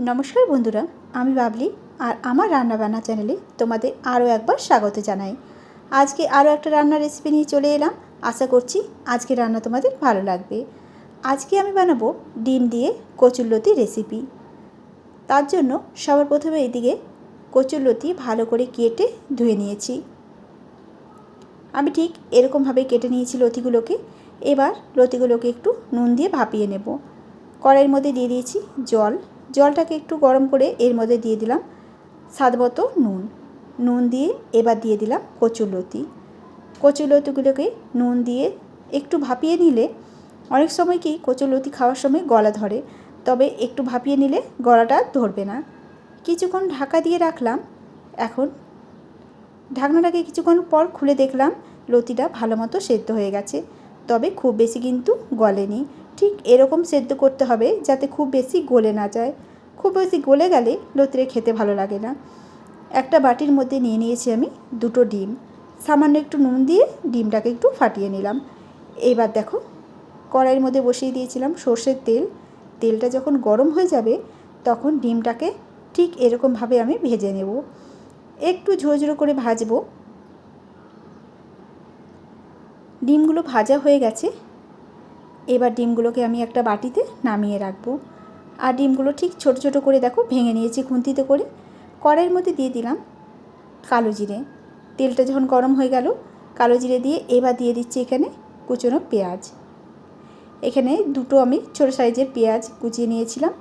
নমস্কার বন্ধুরা, আমি বাবলি আর আমার রান্নাবান্না চ্যানেলে তোমাদের আরও একবার স্বাগত জানাই। আজকে আরও একটা রান্নার রেসিপি নিয়ে চলে এলাম। আশা করছি আজকে রান্না তোমাদের ভালো লাগবে। আজকে আমি বানাবো ডিম দিয়ে কচুরলতি রেসিপি। তার জন্য সবার প্রথমে এদিকে কচুরলতি ভালো করে কেটে ধুয়ে নিয়েছি। আমি ঠিক এরকমভাবে কেটে নিয়েছি লতিগুলোকে। এবার লতিগুলোকে একটু নুন দিয়ে ভাপিয়ে নেব। কড়াইয়ের মধ্যে দিয়ে দিয়েছি জলটাকে একটু গরম করে এর মধ্যে দিয়ে দিলাম স্বাদমতো নুন দিয়ে এবার দিয়ে দিলাম কচুরলতিগুলোকে নুন দিয়ে একটু ভাপিয়ে নিলে অনেক সময় কি কচুরলতি খাওয়ার সময় গলা ধরে, তবে একটু ভাপিয়ে নিলে গলাটা ধরবে না। কিছুক্ষণ ঢাকা দিয়ে রাখলাম। এখন ঢাকনাটাকে কিছুক্ষণ পর খুলে দেখলাম লতিটা ভালো মতো সেদ্ধ হয়ে গেছে, তবে খুব বেশি কিন্তু গলেনি। ঠিক এরকম সেদ্ধ করতে হবে যাতে খুব বেশি গলে না যায়। খুব বেশি গলে গেলে লতিটা খেতে ভালো লাগে না। একটা বাটির মধ্যে নিয়ে নিয়েছি আমি দুটো ডিম। সামান্য একটু নুন দিয়ে ডিমটাকে একটু ফাটিয়ে নিলাম। এবার দেখো কড়াইয়ের মধ্যে বসিয়ে দিয়েছিলাম সর্ষের তেলটা যখন গরম হয়ে যাবে তখন ডিমটাকে ঠিক এরকমভাবে আমি ভেজে নেব। একটু ঝোড়ো করে ভাজবো। ডিমগুলো ভাজা হয়ে গেছে। এবার ডিমগুলোকে আমি একটা বাটিতে নামিয়ে রাখবো। আর ডিমগুলো ঠিক ছোট ছোট করে দেখো ভেঙে নিয়েছি খুন্তিতে করে। কড়াইয়ের মধ্যে দিয়ে দিলাম কালো জিরে। তেলটা যখন গরম হয়ে গেল কালো জিরে দিয়ে এবার দিয়ে দিচ্ছি এখানে কুচনো পেঁয়াজ। এখানে দুটো আমি ছোটো সাইজের পেঁয়াজ কুচিয়ে নিয়েছিলাম।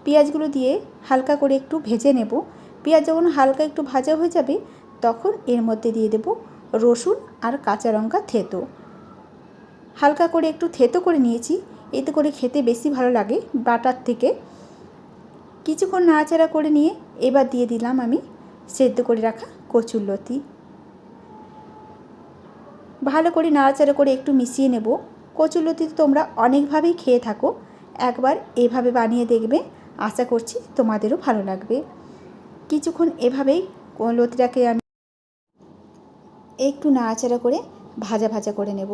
পেঁয়াজগুলো দিয়ে হালকা করে একটু ভেজে নেব। পেঁয়াজ যখন হালকা একটু ভাজা হয়ে যাবে তখন এর মধ্যে দিয়ে দেব রসুন আর কাঁচা লঙ্কা থেঁতো। হালকা করে একটু থেঁতো করে নিয়েছি, এতে করে খেতে বেশি ভালো লাগে বাটার থেকে। কিছুক্ষণ নাড়াচাড়া করে নিয়ে এবার দিয়ে দিলাম আমি সেদ্ধ করে রাখা কচুরলতি। ভালো করে নাড়াচাড়া করে একটু মিশিয়ে নেব। কচুরলতি তোমরা অনেকভাবেই খেয়ে থাকো, একবার এভাবে বানিয়ে দেখবে, আশা করছি তোমাদেরও ভালো লাগবে। কিছুক্ষণ এভাবেই লতিটাকে আমি একটু নাড়াচাড়া করে ভাজা করে নেব।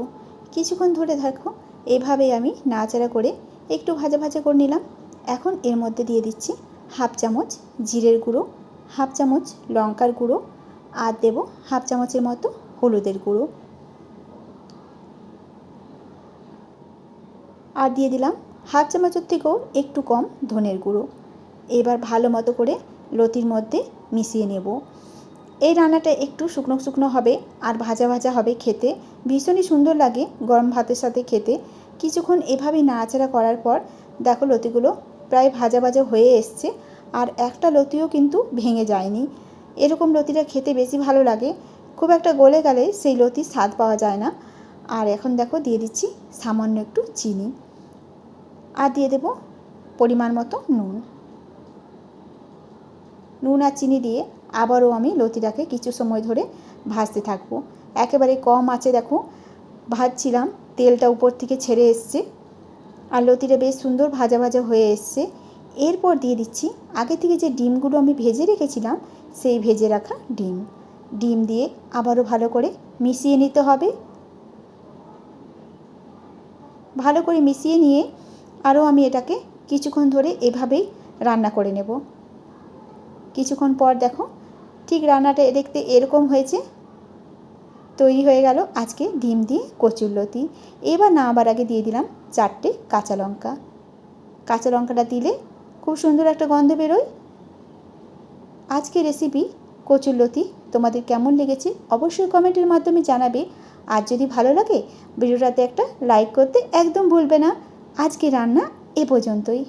কিছুক্ষণ ধরে দেখো এভাবেই আমি নাড়াচাড়া করে একটু ভাজা করে নিলাম। এখন এর মধ্যে দিয়ে দিচ্ছি হাফ চামচ জিরের গুঁড়ো, হাফ চামচ লঙ্কার গুঁড়ো আর দেব হাফ চামচের মতো হলুদের গুঁড়ো, আর দিয়ে দিলাম হাফ চামচের থেকেও একটু কম ধনের গুঁড়ো। এবার ভালো মতো করে লতির মধ্যে মিশিয়ে নেব। এই রান্নাটা একটু শুকনো হবে আর ভাজা হবে, খেতে ভীষণই সুন্দর লাগে গরম ভাতের সাথে খেতে। কিছুক্ষণ এভাবেই নাড়াচাড়া করার পর দেখো লতিগুলো প্রায় ভাজা হয়ে এসছে, আর একটা লতিও কিন্তু ভেঙে যায়নি। এরকম লতিটা খেতে বেশি ভালো লাগে। খুব একটা গলে গেলে সেই লতির স্বাদ পাওয়া যায় না। আর এখন দেখো দিয়ে দিচ্ছি সামান্য একটু চিনি আর দিয়ে দেব পরিমাণ মতো নুন আর চিনি দিয়ে আবারও আমি লতিটাকে কিছু সময় ধরে ভাজতে থাকবো। একেবারে কম আঁচে দেখো ভাজছিলাম, তেলটা উপর থেকে ছেড়ে এসছে আর লতিটা বেশ সুন্দর ভাজা হয়ে এসছে। এরপর দিয়ে দিচ্ছি আগে থেকে যে ডিমগুলো আমি ভেজে রেখেছিলাম সেই ভেজে রাখা ডিম দিয়ে আবারও ভালো করে মিশিয়ে নিতে হবে। ভালো করে মিশিয়ে নিয়ে আরও আমি এটাকে কিছুক্ষণ ধরে এভাবেই রান্না করে নেব। কিছুক্ষণ পর দেখো ঠিক রান্নাটা দেখতে এরকম হয়েছে। তৈরি হয়ে গেল আজকে ডিম দিয়ে কচুরলতি। এবার নামাবার আগে দিয়ে দিলাম 4টে কাঁচা লঙ্কাটা দিলে খুব সুন্দর একটা গন্ধ বেরোয়। আজকে রেসিপি কচুরলতি তোমাদের কেমন লেগেছে অবশ্যই কমেন্টের মাধ্যমে জানাবে। আর যদি ভালো লাগে ভিডিওটাতে একটা লাইক করতে একদম ভুলবে না। আজকে রান্না এ পর্যন্তই।